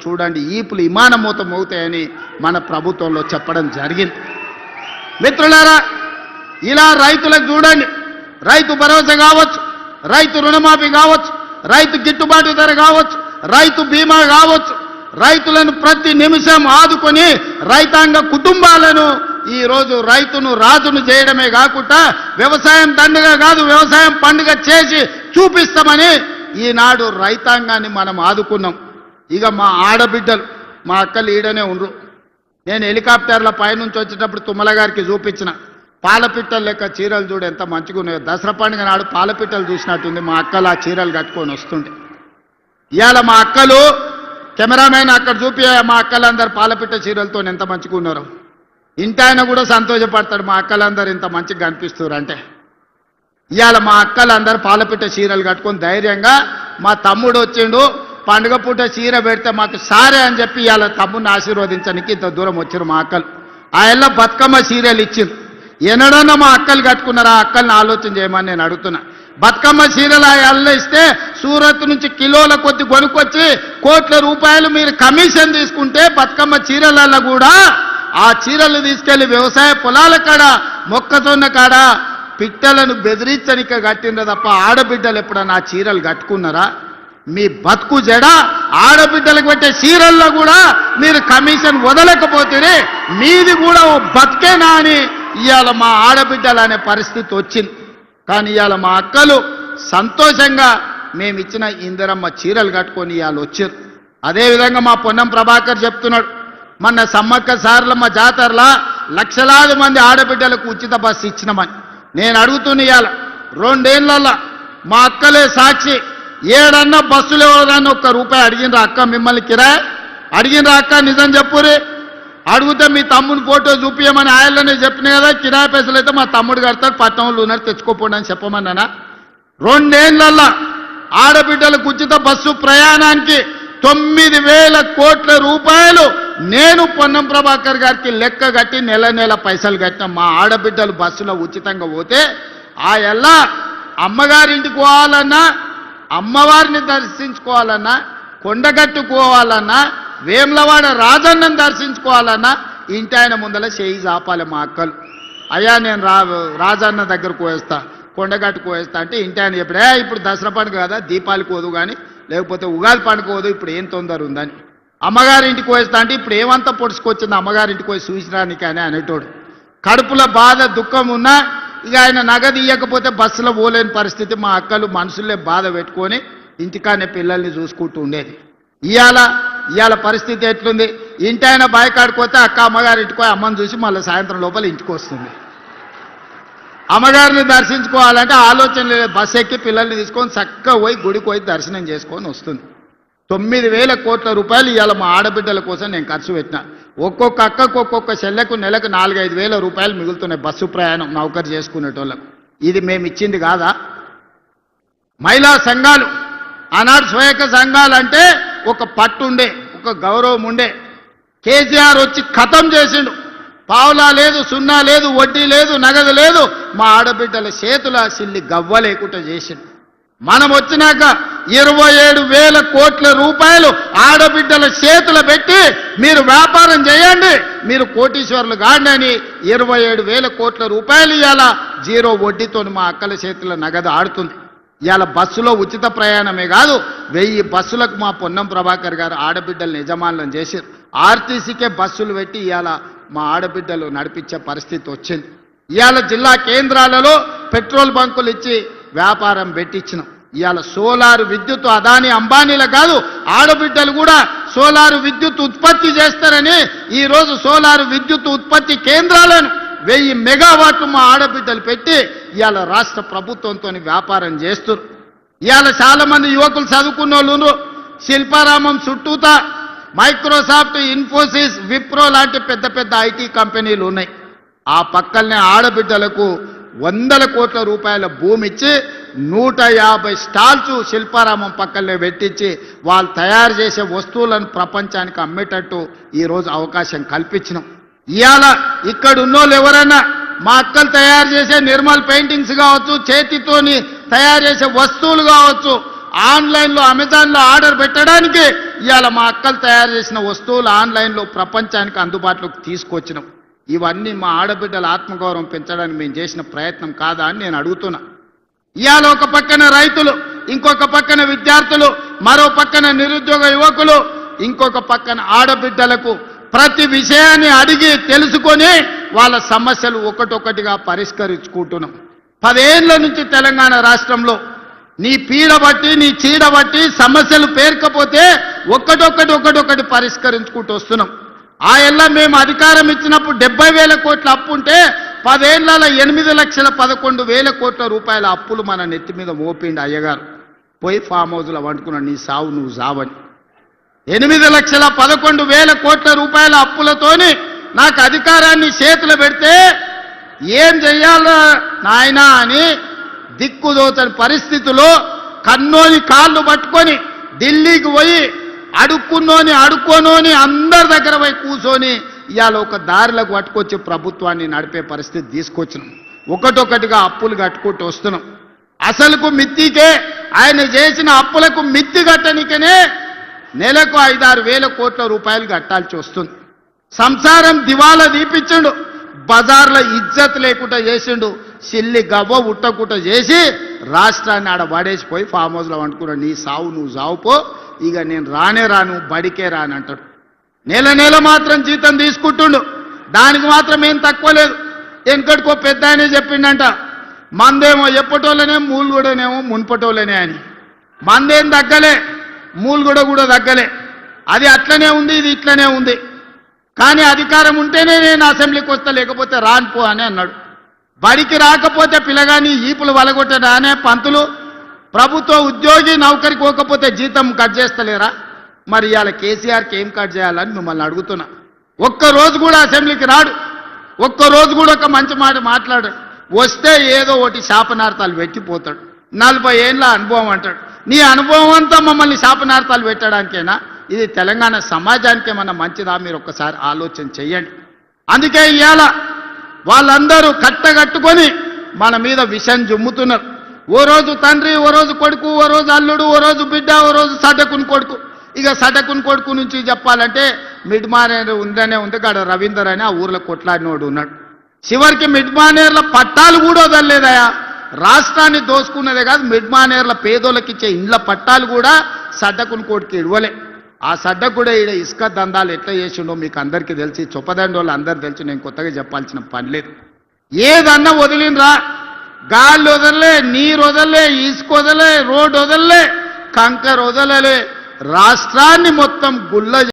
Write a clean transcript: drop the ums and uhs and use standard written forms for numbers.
చూడండి ఈపులు ఇమానమూతం అవుతాయని మన ప్రభుత్వంలో చెప్పడం జరిగింది. మిత్రులారా, ఇలా రైతులకు చూడండి, రైతు భరోసా కావచ్చు, రైతు రుణమాఫీ కావచ్చు, రైతు గిట్టుబాటు ధర కావచ్చు, రైతు బీమా కావచ్చు, రైతులను ప్రతి నిమిషం ఆదుకొని రైతాంగ కుటుంబాలను ఈరోజు రైతును రాజును చేయడమే కాకుండా వ్యవసాయం దండగ కాదు వ్యవసాయం పండుగ చేసి చూపిస్తామని ఈనాడు రైతాంగాన్ని మనం ఆదుకున్నాం. ఇక మా ఆడబిడ్డలు మా అక్కలు ఈడనే ఉండరు. నేను హెలికాప్టర్ల పైనుంచి వచ్చేటప్పుడు తుమ్మల గారికి చూపించిన పాలపిట్టలు లెక్క చీరలు చూడు ఎంత మంచిగా ఉన్నాయో. దసరా పండుగ నాడు పాలపిట్టలు చూసినట్టుంది మా అక్కలు ఆ చీరలు కట్టుకొని వస్తుండే. ఇవాళ మా అక్కలు కెమెరామెన్ అక్కడ చూపి మా అక్కలందరూ పాలపిట్ట చీరలతో ఎంత మంచిగా ఉన్నారు. ఇంటాయన కూడా సంతోషపడతాడు మా అక్కలందరూ ఇంత మంచిగా కనిపిస్తున్నారు అంటే. ఇవాళ మా అక్కలందరూ పాలపిట్ట చీరలు కట్టుకొని ధైర్యంగా మా తమ్ముడు వచ్చిండు పండుగ పూట చీర పెడితే మాకు సారే అని చెప్పి ఇవాళ తమ్ముడిని ఆశీర్వదించడానికి ఇంత దూరం వచ్చారు మా అక్కలు. ఆ ఎల్ల బతుకమ్మ చీరలు ఇచ్చింది. ఎన్నడన్నా మా అక్కలు కట్టుకున్నారా? అక్కల్ని ఆలోచన చేయమని నేను అడుగుతున్నా. బతుకమ్మ చీరలు ఆ ఎల్ల ఇస్తే సూరత్ నుంచి కిలోల కొద్ది కొనుక్కొచ్చి కోట్ల రూపాయలు మీరు కమిషన్ తీసుకుంటే బతుకమ్మ చీరలలో కూడా ఆ చీరలు తీసుకెళ్లి వ్యవసాయ పొలాల కాడ మొక్కజొన్న కాడ పిట్టలను బెదిరించనిక కట్టిండ్రు తప్ప ఆడబిడ్డలు ఎప్పుడన్నా ఆ చీరలు కట్టుకున్నారా? మీ బతుకు జడ ఆడబిడ్డలకు పెట్టే చీరల్లో కూడా మీరు కమిషన్ వదలకపోతేనే మీది కూడా ఓ బతికేనా అని ఇవాళ మా ఆడబిడ్డలు అనే పరిస్థితి వచ్చింది. కానీ ఇవాళ మా అక్కలు సంతోషంగా మేమిచ్చిన ఇందిరమ్మ చీరలు కట్టుకొని ఇవాళ వచ్చారు. అదేవిధంగా మా పొన్నం ప్రభాకర్ చెప్తున్నాడు, మొన్న సమ్మక్క సారలమ్మ జాతరలా లక్షలాది మంది ఆడబిడ్డలకు ఉచిత బస్సు ఇచ్చినామని. నేను అడుగుతున్నా ఇవాళ 2 ఏళ్లలో మా అక్కలే సాక్షి, ఏడన్నా బస్సులు ఎవరన్నా ₹1 అడిగినరా అక్క? మిమ్మల్ని కిరాయి అడిగినరా అక్క? నిజం చెప్పురే. అడిగితే మీ తమ్ముని ఫోటో చూపించమని ఆయననే చెప్పిన కదా. కిరాయి పైసలు అయితే మా తమ్ముడు కడతాడు, పట్టణంలో ఉన్నారు తెచ్చుకోపోండి అని చెప్పమన్నానా? 2 ఏళ్లలో ఆడబిడ్డలకు ఉచిత బస్సు ప్రయాణానికి 9,000 కోట్ల రూపాయలు నేను పొన్నం ప్రభాకర్ గారికి లెక్క కట్టి నెల నెల పైసలు కట్టిన. మా ఆడబిడ్డలు బస్సులో ఉచితంగా పోతే ఆ ఎల్లా అమ్మగారింటికి పోవాలన్నా, అమ్మవారిని దర్శించుకోవాలన్నా, కొండగట్టుకోవాలన్నా, వేములవాడ రాజన్నను దర్శించుకోవాలన్నా ఇంటి ఆయన ముందల చేయి చాపాలి మా అక్కలు. అయ్యా నేను రాజన్న దగ్గరకు పోయేస్తా, కొండగట్టుకు పోయేస్తా అంటే ఇంటి ఆయన చెప్పడే ఇప్పుడు దసరా పండుగ కదా దీపాలు కోదు కానీ లేకపోతే ఉగాది పండుగ పోదు, ఇప్పుడు ఏం తొందర ఉందని. అమ్మగారింటికి పోయేస్తా అంటే ఇప్పుడు ఏమంతా పొడుచుకొచ్చింది అమ్మగారింటికి పోయి చూసిరానికి అని అనేటోడు. కడుపులో బాధ దుఃఖం ఉన్నా ఇక ఆయన నగదు ఇవ్వకపోతే బస్సులో పోలేని పరిస్థితి. మా అక్కలు మనసులే బాధ పెట్టుకొని ఇంటికానే పిల్లల్ని చూసుకుంటూ ఉండేది. ఇవాళ పరిస్థితి ఎట్లుంది? ఇంటి ఆయన బాయికాడిపోతే అక్క అమ్మగారింటికి పోయి అమ్మని చూసి మళ్ళీ సాయంత్రం లోపల ఇంటికి వస్తుంది. అమ్మగారిని దర్శించుకోవాలంటే ఆలోచన లేదు, బస్సు ఎక్కి పిల్లల్ని తీసుకొని చక్కగా పోయి గుడికి పోయి దర్శనం చేసుకొని వస్తుంది. 9,000 కోట్ల రూపాయలు ఇవాళ మా ఆడబిడ్డల కోసం నేను ఖర్చు పెట్టిన. ఒక్కొక్క అక్కకు ఒక్కొక్క చెల్లెకు నెలకు 4-5 వేల రూపాయలు మిగులుతున్నాయి బస్సు ప్రయాణం నౌకరు చేసుకునేటోళ్ళకు. ఇది మేము ఇచ్చింది కాదా? మహిళా సంఘాలు ఆనాడు స్వయక సంఘాలు అంటే ఒక పట్టు ఉండే, ఒక గౌరవం ఉండే. కేసీఆర్ వచ్చి ఖతం చేసిండు. పావులా లేదు, సున్నా లేదు, వడ్డీ లేదు, నగదు లేదు. మా ఆడబిడ్డల చేతుల సిల్లి గవ్వ లేకుండా చేసిండు. మనం వచ్చినాక 27,000 కోట్ల రూపాయలు ఆడబిడ్డల చేతులు పెట్టి మీరు వ్యాపారం చేయండి, మీరు కోటీశ్వరులు కాండి అని 27,000 కోట్ల రూపాయలు ఇవాళ 0 వడ్డీతో మా అక్కల చేతుల నగదు ఆడుతుంది. ఇవాళ బస్సులో ఉచిత ప్రయాణమే కాదు 1000 బస్సులకు మా పొన్నం ప్రభాకర్ గారు ఆడబిడ్డలను యజమానులను చేశారు. ఆర్టీసీకే బస్సులు పెట్టి ఇవాళ మా ఆడబిడ్డలు నడిపించే పరిస్థితి వచ్చింది. ఇవాళ జిల్లా కేంద్రాలలో పెట్రోల్ బంకులు ఇచ్చి వ్యాపారం పెట్టించినాం. ఇవాళ సోలారు విద్యుత్ అదాని అంబానీల కాదు ఆడబిడ్డలు కూడా సోలారు విద్యుత్ ఉత్పత్తి చేస్తారని ఈరోజు సోలారు విద్యుత్ ఉత్పత్తి కేంద్రాలను 1000 మెగావాట్లు మా ఆడబిడ్డలు పెట్టి ఇవాళ రాష్ట్ర ప్రభుత్వంతో వ్యాపారం చేస్తారు. ఇవాళ చాలా మంది యువకులు చదువుకున్న వాళ్ళు శిల్పారామం చుట్టూతా మైక్రోసాఫ్ట్, ఇన్ఫోసిస్, విప్రో లాంటి పెద్ద పెద్ద ఐటీ కంపెనీలు ఉన్నాయి. ఆ పక్కనే ఆడబిడ్డలకు 100 కోట్ల రూపాయల భూమి ఇచ్చి 150 స్టాల్స్ శిల్పారామం పక్కనే పెట్టించి వాళ్ళు తయారు చేసే వస్తువులను ప్రపంచానికి అమ్మేటట్టు ఈరోజు అవకాశం కల్పించినాం. ఇవాళ ఇక్కడ ఉన్నోళ్ళు ఎవరైనా మా అక్కలు తయారు చేసే నిర్మల్ పెయింటింగ్స్ కావచ్చు, చేతితోని తయారు చేసే వస్తువులు కావచ్చు, ఆన్లైన్లో అమెజాన్లో ఆర్డర్ పెట్టడానికి ఇవాళ మా అక్కలు తయారు చేసిన వస్తువులు ఆన్లైన్లో ప్రపంచానికి అందుబాటులోకి తీసుకొచ్చినాం. ఇవన్నీ మా ఆడబిడ్డల ఆత్మగౌరవం పెంచడానికి మేము చేసిన ప్రయత్నం కాదా అని నేను అడుగుతున్నా. ఇవాళ ఒక పక్కన రైతులు, ఇంకొక పక్కన విద్యార్థులు, మరో పక్కన నిరుద్యోగ యువకులు, ఇంకొక పక్కన ఆడబిడ్డలకు ప్రతి విషయాన్ని అడిగి తెలుసుకొని వాళ్ళ సమస్యలు ఒకటొకటిగా పరిష్కరించుకుంటున్నాం. 10 ఏళ్ల నుంచి తెలంగాణ రాష్ట్రంలో నీ పీడ బట్టి నీ చీడ బట్టి సమస్యలు పేర్కపోతే ఒక్కటొక్కటి పరిష్కరించుకుంటూ వస్తున్నాం. ఆ ఏళ్ళ మేము అధికారం ఇచ్చినప్పుడు 70,000 కోట్ల అప్పు ఉంటే 10 ఏళ్లలో 8,11,000 కోట్ల రూపాయల అప్పులు మన నెత్తి మీద మోపిండి అయ్యగారు. పోయి ఫామ్ హౌస్లో వండుకున్నాడు, నీ సావు నువ్వు సావని. 8,11,000 కోట్ల రూపాయల అప్పులతోని నాకు అధికారాన్ని చేతులు పెడితే ఏం చెయ్యాలో నాయనా అని దిక్కుదోచని పరిస్థితిలో కన్నోని కాళ్ళు పట్టుకొని ఢిల్లీకి పోయి అడుక్కోనోని అందరి దగ్గర పోయి కూర్చొని ఇవాళ ఒక దారిలోకి పట్టుకొచ్చి ప్రభుత్వాన్ని నడిపే పరిస్థితి తీసుకొచ్చినాం. ఒకటొకటిగా అప్పులు కట్టుకుంటూ వస్తున్నాం. అసలుకు మిత్తికే ఆయన చేసిన అప్పులకు మిత్తి కట్టనికనే నెలకు 5-6 వేల కోట్ల రూపాయలు కట్టాల్సి వస్తుంది. సంసారం దివాలా దీపించిండు, బజార్లో ఇజ్జత్ లేకుండా చేసిండు, సిల్లి గవ్వ ఉట్టకుట చేసి రాష్ట్రాన్ని ఆడ పడేసిపోయి ఫామ్ హౌస్లో వండుకున్నాడు. నీ సావు నువ్వు సావుపో, ఇక నేను రానే రాను, బడికే రాను అంటాడు. నెల మాత్రం జీతం తీసుకుంటుండు, దానికి మాత్రం ఏం తక్కువ లేదు. వెనకటికో పెద్ద ఆయనే చెప్పిండంట, మందేమో ఎప్పటోళ్ళనే మూలుగూడనేమో మున్పటోళ్ళనే అని. మందేం తగ్గలే, మూలుగూడ కూడా తగ్గలే. అది అట్లనే ఉంది, ఇది ఇట్లనే ఉంది. కానీ అధికారం ఉంటేనే నేను అసెంబ్లీకి వస్తా, లేకపోతే రానుపో అని అన్నాడు. బడికి రాకపోతే పిల్లగాని ఈపులు వలగొట్టడా అనే పంతులు. ప్రభుత్వ ఉద్యోగి నౌకరికి పోకపోతే జీతం కట్ చేస్తలేరా? మరి ఇవాళ కేసీఆర్కి ఏం కట్ చేయాలని మిమ్మల్ని అడుగుతున్నా. ఒక్కరోజు కూడా అసెంబ్లీకి రాడు, ఒక్కరోజు కూడా ఒక మంచి మాట మాట్లాడు. వస్తే ఏదో ఒకటి శాపనార్థాలు పెట్టిపోతాడు. 40 ఏళ్ళ అనుభవం అంటాడు. నీ అనుభవం అంతా మమ్మల్ని శాపనార్థాలు పెట్టడానికేనా? ఇది తెలంగాణ సమాజానికి ఏమన్నా మంచిదా? మీరు ఒక్కసారి ఆలోచన చెయ్యండి. అందుకే ఇవాళ వాళ్ళందరూ కట్టగట్టుకొని మన మీద విషం జుమ్ముతున్నారు. ఓ రోజు తండ్రి, ఓ రోజు కొడుకు, ఓ రోజు అల్లుడు, ఓ రోజు బిడ్డ, ఓ రోజు సటకుని కొడుకు. ఇక సటకుని కొడుకు నుంచి చెప్పాలంటే మిడ్మానేరు ఉందనే ఉంది కాడ రవీందర్ అని ఆ ఊర్లో కొట్లాడినోడు ఉన్నాడు. చివరికి మిడ్మానేర్ల పట్టాలు కూడా వదలలేదయా. రాష్ట్రాన్ని దోసుకున్నదే కాదు, మిడ్మానేర్ల పేదోళ్ళకి ఇచ్చే ఇండ్ల పట్టాలు కూడా సడ్డకుని కొడుకు ఇవ్వలే. ఆ సడ్డ కూడా ఈడ ఇసుక దందాలు ఎట్లా చేసిండో మీకు అందరికీ తెలిసి, చొప్పదండోళ్ళు అందరు తెలిసి, నేను కొత్తగా చెప్పాల్సిన పని లేదు. ఏదన్నా వదిలినరా, గాలి వదలలే, నీరు వదలలే, ఇసుక వదలలే, రోడ్డు వదలలే, కంకర వదలలే, రాష్ట్రాన్ని మొత్తం గుల్ల